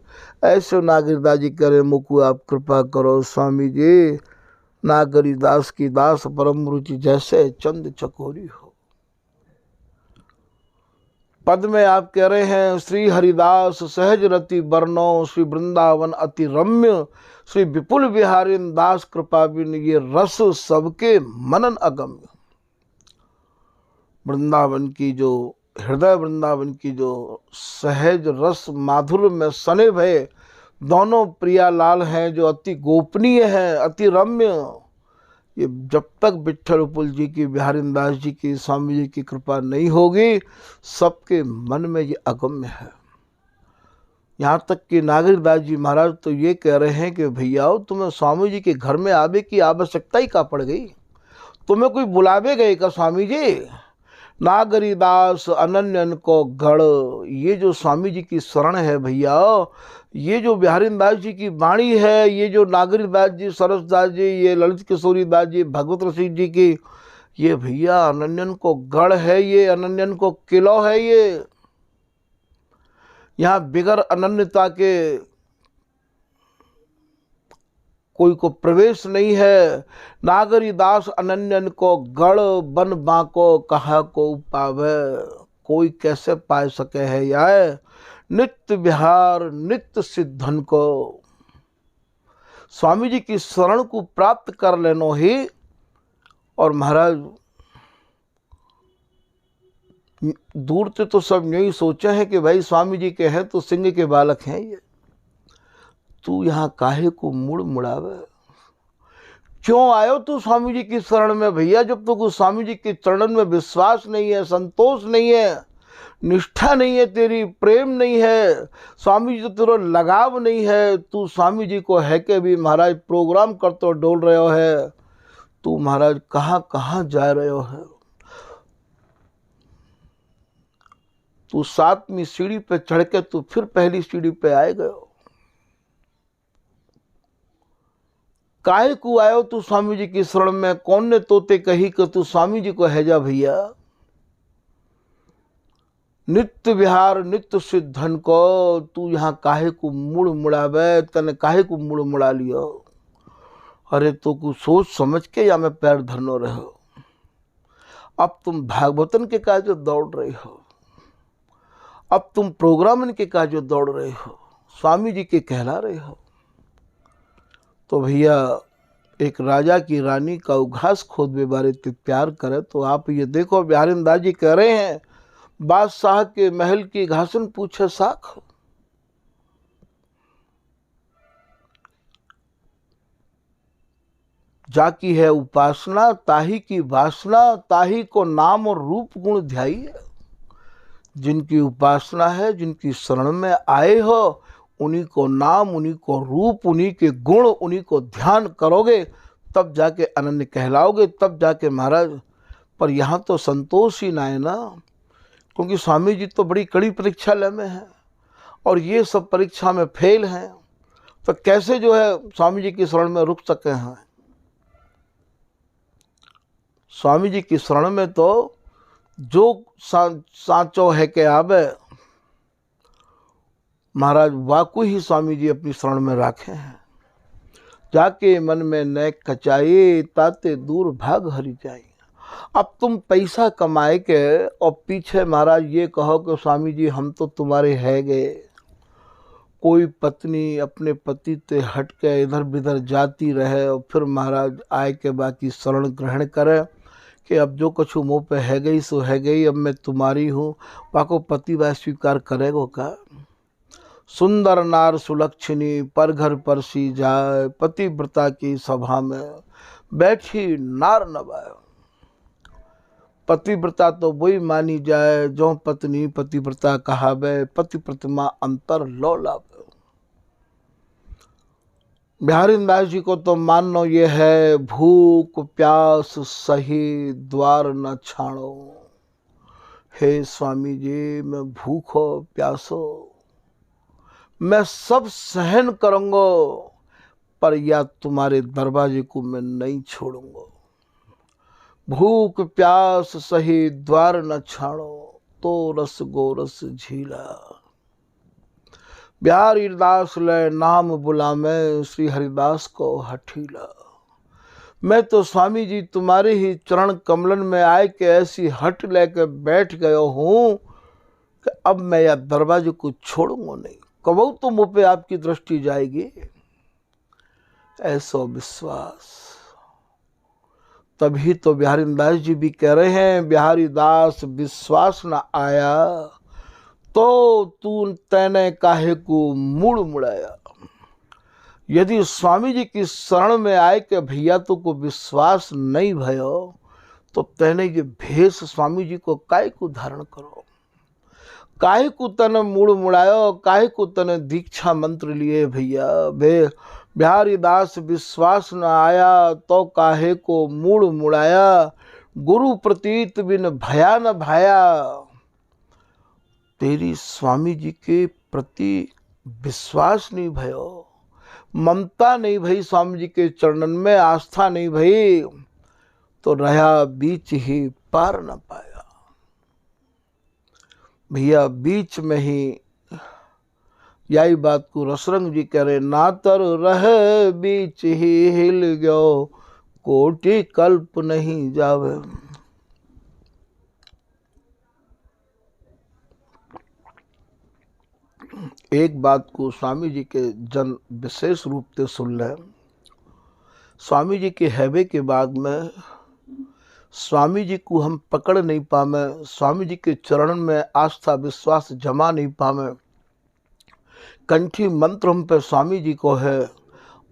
ऐसे नागरदास जी करे मुकु आप कृपा करो स्वामी जी। नागरीदास की दास परम रुचि जैसे चंद चकोरी हो। पद में आप कह रहे हैं श्री हरिदास सहज रति वर्णो श्री वृंदावन अति रम्य श्री विपुल बिहारी दास कृपा बिन ये रस सबके मनन अगम्य। वृंदावन की जो हृदय, वृंदावन की जो सहज रस माधुर्य में सने भय दोनों प्रियालाल हैं, जो अति गोपनीय हैं, अति रम्य, ये जब तक विट्ठल उपल जी की, बिहारी दास जी की, स्वामी जी की कृपा नहीं होगी, सबके मन में ये अगम्य है। यहाँ तक कि नागरिकदास जी महाराज तो ये कह रहे हैं कि भैया तुम्हें स्वामी जी के घर में आवे की आवश्यकता ही क्या पड़ गई, तुम्हें कोई बुलावे गए का स्वामी जी। नागरिकदास अनन्यन को गढ़, ये जो स्वामी जी की शरण है भैया, ये जो बिहारी दास जी की वाणी है, ये जो नागरिकदास जी, सरसदास जी, ये ललित किशोरी दास जी, भगवत रसिक जी की, ये भैया अनन्यन को गढ़ है, ये अनन्यन को किलो है। ये यहाँ बिगर अनन्यता के कोई को प्रवेश नहीं है। नागरिकदास अनन्यन को गढ़, बन बाको कहा को पावे, कोई कैसे पाए सके है यार। नित्य विहार नित्य सिद्धन को, स्वामी जी की शरण को प्राप्त कर लेनो ही। और महाराज दूर से तो सब यही सोचे हैं कि भाई स्वामी जी के हैं तो सिंह के बालक हैं ये, तू यहाँ काहे को मुड़ मुड़ावे, क्यों आयो तू स्वामी जी की शरण में भैया, जब तो कुछ स्वामी जी के चरणन में विश्वास नहीं है, संतोष नहीं है, निष्ठा नहीं है तेरी, प्रेम नहीं है, स्वामी जी तो तेरा लगाव नहीं है, तू स्वामी जी को है के भी महाराज प्रोग्राम करते डोल रहे हो है, तू महाराज कहाँ कहाँ जा रहे हो है। तू 7वीं सीढ़ी पे चढ़ के तू फिर पहली सीढ़ी पे आए गए हो, काहे को आयो तू स्वामी जी की शरण में, कौन ने तोते कही कि तू स्वामी जी को है जा भैया। नित्य विहार नित्य सिद्धन को, तू यहाँ काहे को मुड़ मुड़ावे, तने काहे को मुड़ मुड़ा लियो। अरे तो कुछ सोच समझ के या मैं पैर धरनो रहो, अब तुम भागवतन के काजो दौड़ रहे हो, अब तुम प्रोग्रामन के काजो दौड़ रहे हो, स्वामी जी के कहला रहे हो। तो भैया एक राजा की रानी का उघास खोद में बारे ते प्यार करे, तो आप ये देखो बिहारी दास जी कह रहे हैं, बादशाह के महल की घासन पूछे साख, जाकी है उपासना ताही की वासना, ताही को नाम और रूप गुण ध्याई। जिनकी उपासना है, जिनकी शरण में आए हो, उन्हीं को नाम, उन्हीं को रूप, उन्हीं के गुण, उन्हीं को ध्यान करोगे, तब जाके अनन्य कहलाओगे, तब जाके महाराज। पर यहाँ तो संतोष ही ना है ना, क्योंकि स्वामी जी तो बड़ी कड़ी परीक्षा ले में हैं और ये सब परीक्षा में फेल हैं, तो कैसे जो है स्वामी जी की शरण में रुक सके हैं। स्वामी जी की शरण में तो जो सांचो है के आवे, महाराज वाकई ही स्वामी जी अपनी शरण में राखे हैं। जाके मन में न कचाए, ताते दूर भाग हरि जाए। अब तुम पैसा कमाए के और पीछे महाराज ये कहो कि स्वामी जी हम तो तुम्हारे है गए, कोई पत्नी अपने पति ते हट के इधर बिधर जाती रहे और फिर महाराज आए के बाकी शरण ग्रहण करे कि अब जो कुछ मुँह पे है गई सो है गई, अब मैं तुम्हारी हूँ, वाको पति वह स्वीकार करेगो का। सुंदर नार सुलक्षणी पर घर परसी जाए, पतिव्रता की सभा में बैठी नार नवाए। पतिव्रता तो वही मानी जाए जो पत्नी पतिव्रता कहावे, पति प्रतिमा अंतर लो लावे। बिहारी दास जी को तो मानो ये है, भूख प्यास सही द्वार न छाड़ो। हे स्वामी जी मैं भूखो प्यासो, मैं सब सहन करूंगा, पर या तुम्हारे दरवाजे को मैं नहीं छोड़ूंगा। भूख प्यास सही द्वार न छाड़ो, तो रस गोरस झीला। बिहारी दास ले नाम बुलावे, श्री हरिदास को हठीला। मैं तो स्वामी जी तुम्हारे ही चरण कमलन में आए के ऐसी हट लेकर बैठ गयो हूँ कि अब मैं या दरवाजे को छोड़ूंगा नहीं, कबू तो मुँह पे आपकी दृष्टि जाएगी। ऐसा विश्वास तभी तो बिहारी दास जी भी कह रहे हैं, बिहारी दास विश्वास न आया तो तू तैने काहे को मुड़ मुड़ाया। यदि स्वामी जी की शरण में आए कि भैया तो को विश्वास नहीं भयो तो तैने ये भेष स्वामी जी को काहे को धारण करो, काहे को तने मुड़ मुड़ायो, काहे को तने दीक्षा मंत्र लिए भैया। बिहारी दास विश्वास न आया तो काहे को मुड़ मुड़ाया, गुरु प्रतीत बिन भया न भाया। तेरी स्वामी जी के प्रति विश्वास नहीं भयो, ममता नहीं भई, स्वामी जी के चरणन में आस्था नहीं भई, तो रहा बीच ही पार न पाया। भैया बीच में ही यही बात को रसरंग जी कह रहे, नातर रहे बीच ही हिल गयो, कोटि कल्प नहीं जावे। एक बात को स्वामी जी के जन विशेष रूप से सुन ले। स्वामी जी के हैवे के बाद में स्वामी जी को हम पकड़ नहीं पावे, स्वामी जी के चरण में आस्था विश्वास जमा नहीं पावे, कंठी मंत्र हम पे स्वामी जी को है,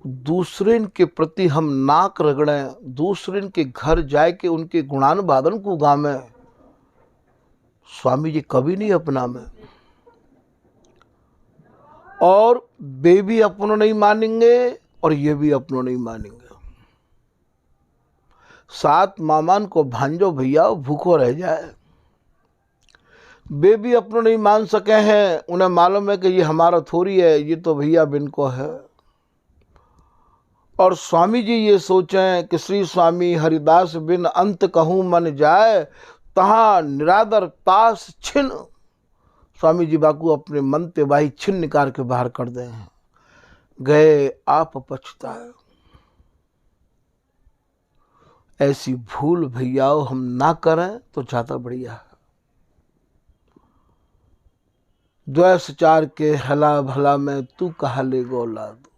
दूसरे के प्रति हम नाक रगड़े, दूसरे के घर जाए के उनके गुणान बादन को गावे, स्वामी जी कभी नहीं अपना में। और वे भी अपनों नहीं मानेंगे और ये भी अपनों नहीं मानेंगे। सात मामान को भांजो भैया भूखो रह जाए, वे भी अपनों नहीं मान सके हैं, उन्हें मालूम है कि ये हमारा थोड़ी है, ये तो भैया बिन को है। और स्वामी जी ये सोचें कि श्री स्वामी हरिदास बिन अंत कहूँ मन जाए, तहाँ निरादर तास छिन। स्वामी जी बाकू अपने मन ते बाही छिन निकाल के बाहर कर दे हैं, गए आप पछताए। ऐसी भूल भैयाओ हम ना करें तो ज्यादा बढ़िया है। द्वैस चार के हला भला में तू कहा ले गोला दो।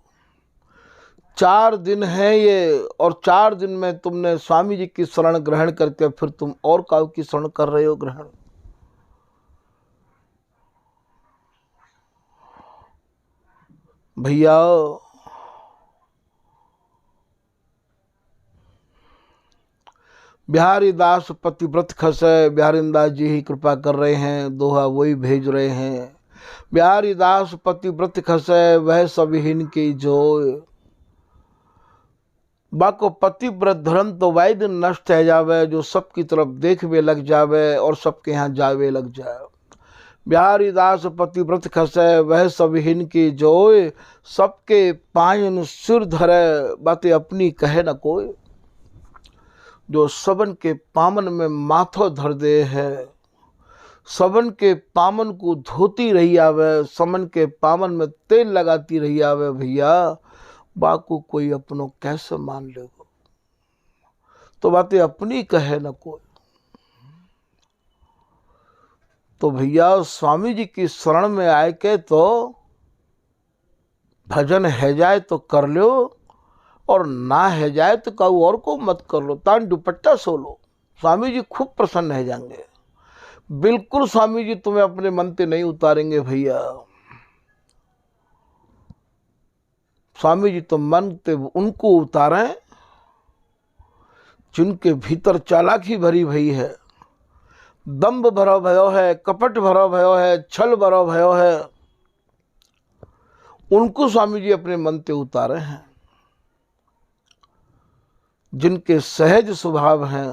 4 दिन है ये, और 4 दिन में तुमने स्वामी जी की शरण ग्रहण करके फिर तुम और काऊ की शरण कर रहे हो ग्रहण। भैया बिहारी दास पतिव्रत खसे, बिहारी दास जी ही कृपा कर रहे हैं, दोहा वही भेज रहे हैं। बिहारी दास पतिव्रत खसे वह सभहीन की जोय, बाको पतिव्रत धर्म तो वैद नष्ट है जावे, जो सबकी तरफ देखवे लग जावे और सबके यहाँ जावे लग जाए। बिहारी दास पतिव्रत खसे वह सभहीन की जोय, सबके पायन सिर धरे बातें अपनी कहे न कोई। जो सबन के पामन में माथो धर दे है, सबन के पामन को धोती रही आवे, समन के पामन में तेल लगाती रही आवे भैया, बाकू कोई अपनों कैसे मान लेगो, तो बातें अपनी कहे न कोई। तो भैया स्वामी जी की शरण में आए के तो भजन है जाए तो कर लो, और ना है जाए तो कहू और को मत कर लो, तान दुपट्टा सो लो, स्वामी जी खूब प्रसन्न है जाएंगे। बिल्कुल स्वामी जी तुम्हें अपने मन से नहीं उतारेंगे भैया। स्वामी जी तो मन से उनको उतारें जिनके भीतर चालाकी भरी भई है, दंभ भरो भयो है, कपट भरो भयो है, छल भरो भयो है, उनको स्वामी जी अपने मन से उतारे हैं। जिनके सहज स्वभाव हैं,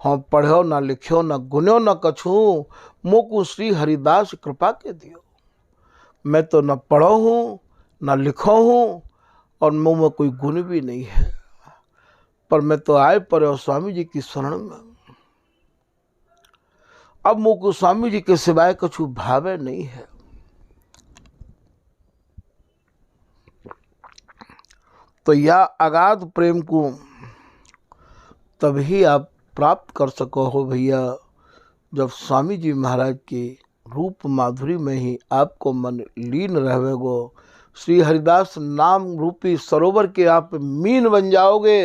हाँ पढ़ो ना लिखो ना गुनो ना कछू, मोकू श्री हरिदास कृपा के दियो। मैं तो न पढ़ो हूँ न लिखो हूँ और मुँह में कोई गुण भी नहीं है, पर मैं तो आए पड़े स्वामी जी की शरण में। अब मोकू स्वामी जी के सिवाय कछु भावे नहीं है। तो यह अगाध प्रेम को तभी आप प्राप्त कर सको हो भैया, जब स्वामी जी महाराज के रूप माधुरी में ही आपको मन लीन रहेगो। श्री हरिदास नाम रूपी सरोवर के आप मीन बन जाओगे।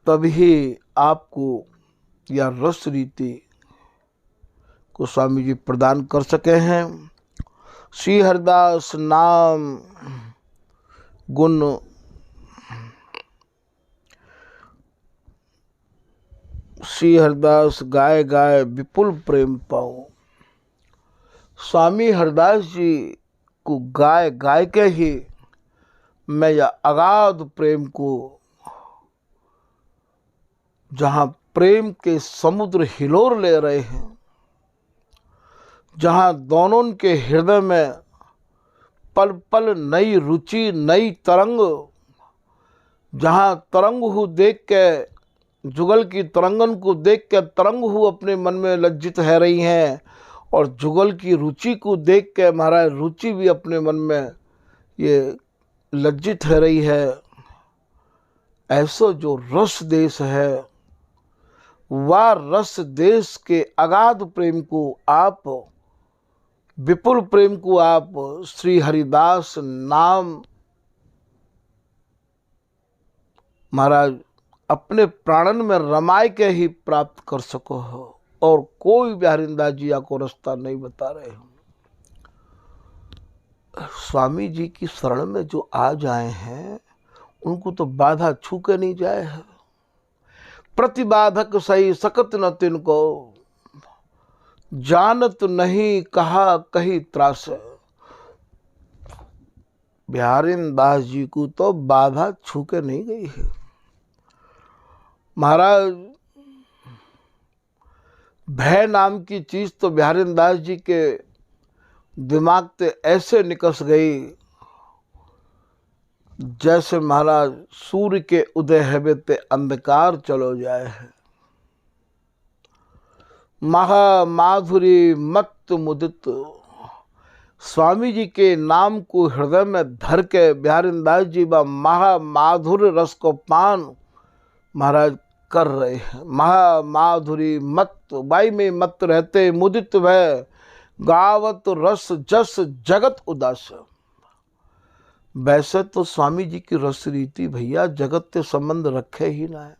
तभी आपको या रस रीति को स्वामी जी प्रदान कर सके हैं। श्री हरिदास नाम गुण श्री हरिदास गाय गाय विपुल प्रेम पाओ। स्वामी हरिदास जी को गाय गाय के ही मैं यह अगाध प्रेम को, जहाँ प्रेम के समुद्र हिलोर ले रहे हैं, जहाँ दोनों के हृदय में पल पल नई रुचि नई तरंग, जहाँ तरंग हु देख के जुगल की तरंगन को देख के तरंग हु अपने मन में लज्जित है रही हैं, और जुगल की रुचि को देख के महाराज रुचि भी अपने मन में ये लज्जित है रही है। ऐसा जो रस देश है, वह रस देश के अगाध प्रेम को आप, विपुल प्रेम को आप श्री हरिदास नाम महाराज अपने प्राणन में रमाय के ही प्राप्त कर सको हो, और कोई बिहारिंदास जी आपको रास्ता नहीं बता रहे हो। स्वामी जी की शरण में जो आ जाए हैं उनको तो बाधा छू के नहीं जाए है। प्रतिबाधक सही सकत न तिनको, जानत नहीं कहा कही त्रास। बिहारिंदास जी को तो बाधा छू के नहीं गई है। महाराज भय नाम की चीज तो बिहारिंदास जी के दिमाग से ऐसे निकस गई जैसे महाराज सूर्य के उदय है ते अंधकार चलो जाए है। महा माधुरी मत मुदित, स्वामी जी के नाम को हृदय में धर के बिहारिंदास जी बा महा माधुर रस को पान महाराज कर रहे हैं। महा माधुरी मत, बाई में मत रहते मुदित भय, गावत रस जस जगत उदास। वैसे तो स्वामी जी की रस रीति भैया जगत से संबंध रखे ही ना है।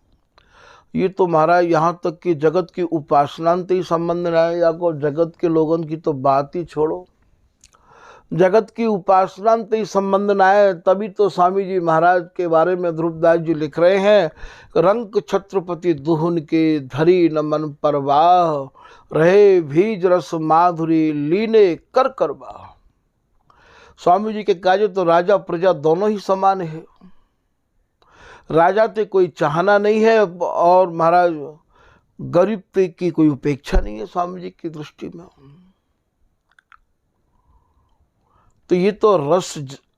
ये तो महाराज यहाँ तक कि जगत की उपासना से ही संबंध ना है, या को जगत के लोगों की तो बात ही छोड़ो, जगत की उपासना से ही संबंध ना है। तभी तो स्वामी जी महाराज के बारे में ध्रुवदास जी लिख रहे हैं, रंक छत्रपति दुहुन के धरी न मन परवाह, रहे भीज रस माधुरी लीने कर करवा। स्वामी जी के काजे तो राजा प्रजा दोनों ही समान है। राजा ते कोई चाहना नहीं है, और महाराज गरीब ते की कोई उपेक्षा नहीं है स्वामी जी की दृष्टि में। तो ये तो रस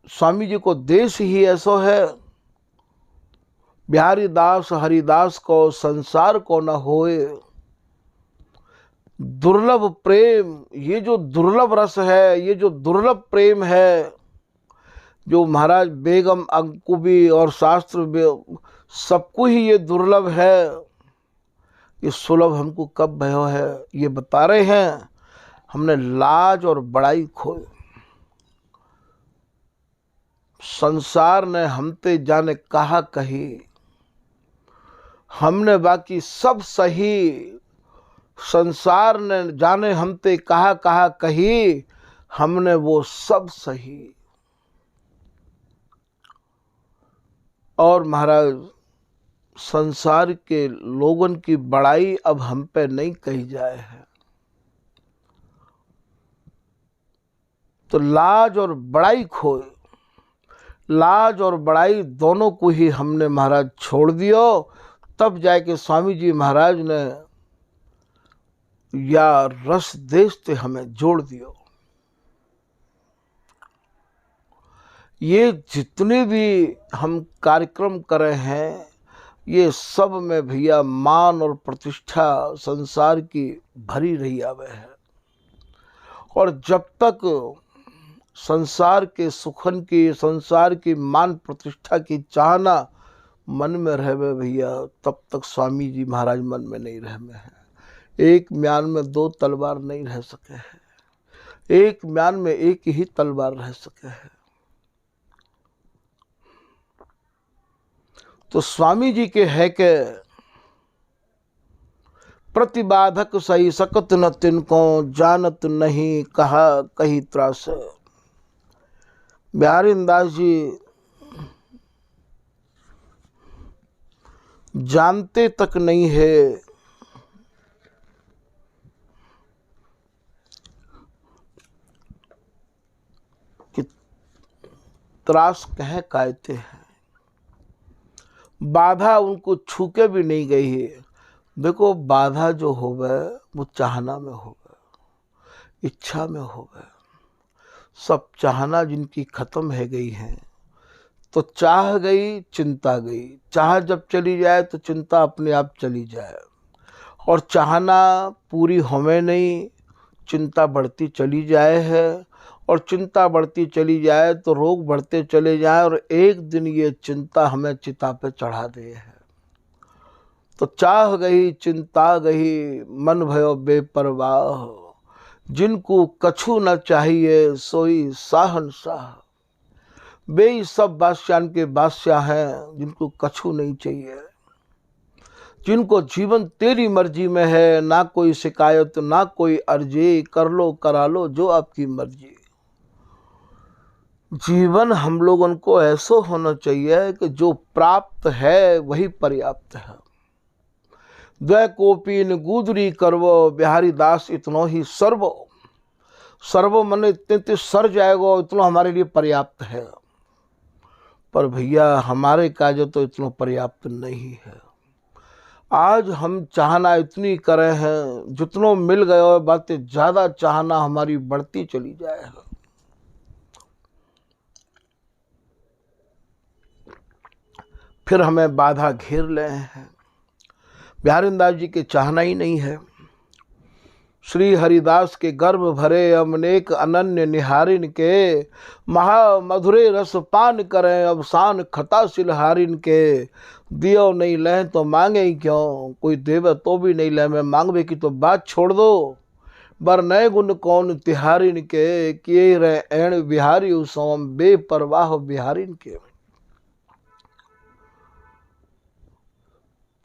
स्वामी जी को देश ही ऐसा है। बिहारी दास हरिदास को संसार को न होए, दुर्लभ प्रेम, ये जो दुर्लभ रस है, ये जो दुर्लभ प्रेम है, जो महाराज बेगम अंकुबी और शास्त्र सबको ही ये दुर्लभ है, ये सुलभ हमको कब भयो है ये बता रहे हैं। हमने लाज और बड़ाई खोई, संसार ने हमते जाने कहा कही, हमने बाकी सब सही। संसार ने जाने हमते कहा कहा कही, हमने वो सब सही। और महाराज संसार के लोगों की बड़ाई अब हम पे नहीं कही जाए है। तो लाज और बड़ाई खोए, लाज और बड़ाई दोनों को ही हमने महाराज छोड़ दियो। तब जाके स्वामी जी महाराज ने या रस देश से हमें जोड़ दियो। ये जितने भी हम कार्यक्रम कर रहे हैं, ये सब में भैया मान और प्रतिष्ठा संसार की भरी रही आवे है। और जब तक संसार के सुखन की, संसार की मान प्रतिष्ठा की चाहना मन में रहवे भैया, तब तक स्वामी जी महाराज मन में नहीं रहवे हैं। एक म्यान में दो तलवार नहीं रह सके हैं, एक म्यान में एक ही तलवार रह सके है। तो स्वामी जी के है के प्रतिबाधक सही सकत न तिनको, जानत नहीं कहा कही त्रास। बिहारी दास जी जानते तक नहीं है कि त्रास कह कहते हैं। बाधा उनको छूके भी नहीं गई है। देखो बाधा जो होवे वो चाहना में होवे, इच्छा में होवे। सब चाहना जिनकी खत्म है गई है तो चाह गई, चिंता गई। चाह जब चली जाए तो चिंता अपने आप चली जाए, और चाहना पूरी होवे नहीं, चिंता बढ़ती चली जाए है, और चिंता बढ़ती चली जाए तो रोग बढ़ते चले जाए, और एक दिन ये चिंता हमें चिता पे चढ़ा दे है। तो चाह गई, चिंता गई, मन भयो बेपरवाह। जिनको कछु न चाहिए सोई साहनशाह। वे सब बादशाह के बादशाह हैं जिनको कछु नहीं चाहिए, जिनको जीवन तेरी मर्जी में है, ना कोई शिकायत ना कोई अर्जी, कर लो करा लो जो आपकी मर्जी। जीवन हम लोगों को ऐसा होना चाहिए कि जो प्राप्त है वही पर्याप्त है। द्वै कोपीन गुदरी करवो, बिहारी दास इतनो ही सर्वो। सर्वो मन इतने सर जाएगा, इतना हमारे लिए पर्याप्त है। पर भैया हमारे काज तो इतना पर्याप्त नहीं है। आज हम चाहना इतनी करे हैं, जितनों मिल गए बातें ज्यादा चाहना हमारी बढ़ती चली जाए। फिर हमें बाधा घेर ले हैं। बिहारी दास जी के चाहना ही नहीं है। श्री हरिदास के गर्भ भरे अमनेक अनन्य निहारिन के, महा मधुरे रस पान करें अवसान खता सिलहारिन के। दियो नहीं लें तो मांगे ही क्यों, कोई देवे तो भी नहीं ले, मैं मांगवे की तो बात छोड़ दो। बर नए गुण कौन तिहारिन के, किए रहे एण बिहारी सोम बेपरवाह बिहारिन के।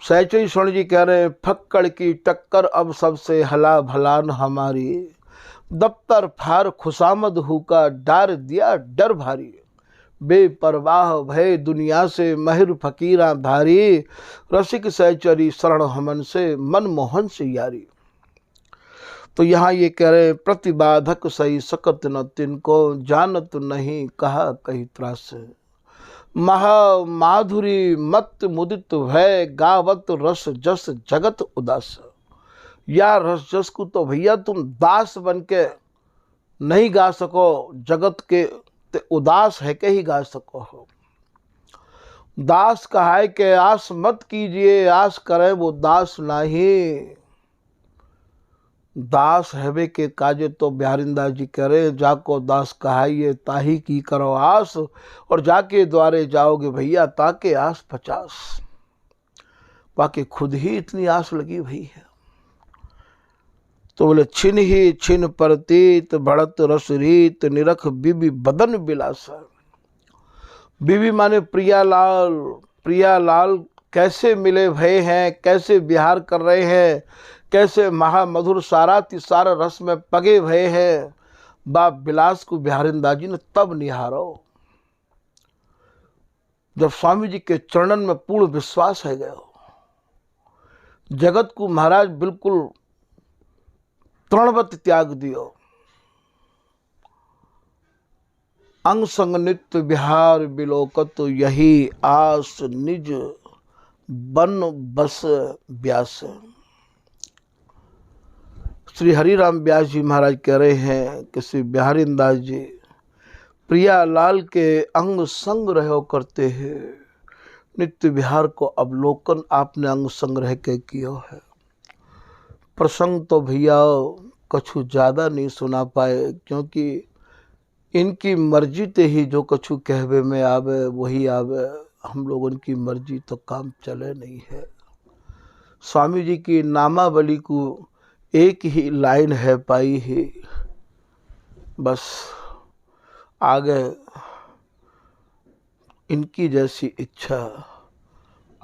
सहचरी स्वर्ण जी कह रहे हैं, फक्कड़ की टक्कर अब सबसे हला भलान हमारी। दफ्तर फार खुशामद हुका डार दिया डर भारी। बेपरवाह भय दुनिया से महिर फकीरा धारी। रसिक सहचरी शरण हमन से मन मोहन से यारी। तो यहाँ ये कह रहे हैं, प्रतिबाधक सही सकत न तिनको, जानत नहीं कहा कही त्रास। महा माधुरी मत मुदित भय, गावत रस जस जगत उदास। या रस जस को तो भैया तुम दास बन के नहीं गा सको, जगत के ते उदास है के ही गा सको हो। दास कहा के आस मत कीजिए, आस करे वो दास नहीं। दास हैवे के काजे तो बिहारिंदास जी कह रहे, जाको दास कहाइए ताही की करो आस, और जाके द्वारे जाओगे भैया ताके आस 50। बाकी खुद ही इतनी आस लगी भई है। तो बोले छिन ही छिन परतीत, बढ़त रस रीत, निरख बीबी बदन बिलासा। बीबी माने प्रियालाल। प्रियालाल कैसे मिले भय हैं, कैसे विहार कर रहे हैं, कैसे महामधुर साराति सारा रस में पगे भय हैं। बाप बिलास को बिहारिंदास जी ने तब निहारो जब स्वामी जी के चरणन में पूर्ण विश्वास है गयो। जगत को महाराज बिल्कुल तृणवत त्याग दियो। अंग संग नित्य बिहार बिलोकत, यही आस निज बन बस व्यास। श्री हरिराम व्यास जी महाराज कह रहे हैं कि श्री बिहारिंदास जी प्रियालाल के अंग संग रहो करते हैं। नित्य विहार को अवलोकन आपने अंग संग रह के किया है। प्रसंग तो भैया कछु ज़्यादा नहीं सुना पाए, क्योंकि इनकी मर्जी ते ही जो कछु कहवे में आवे वही आवे। हम लोग उनकी मर्जी तो काम चले नहीं है। स्वामी जी की नामावली को एक ही लाइन है पाई ही, बस आगे इनकी जैसी इच्छा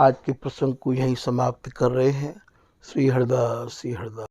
आज के प्रसंग को यहीं समाप्त कर रहे हैं। श्री हरिदास, श्री हरिदास।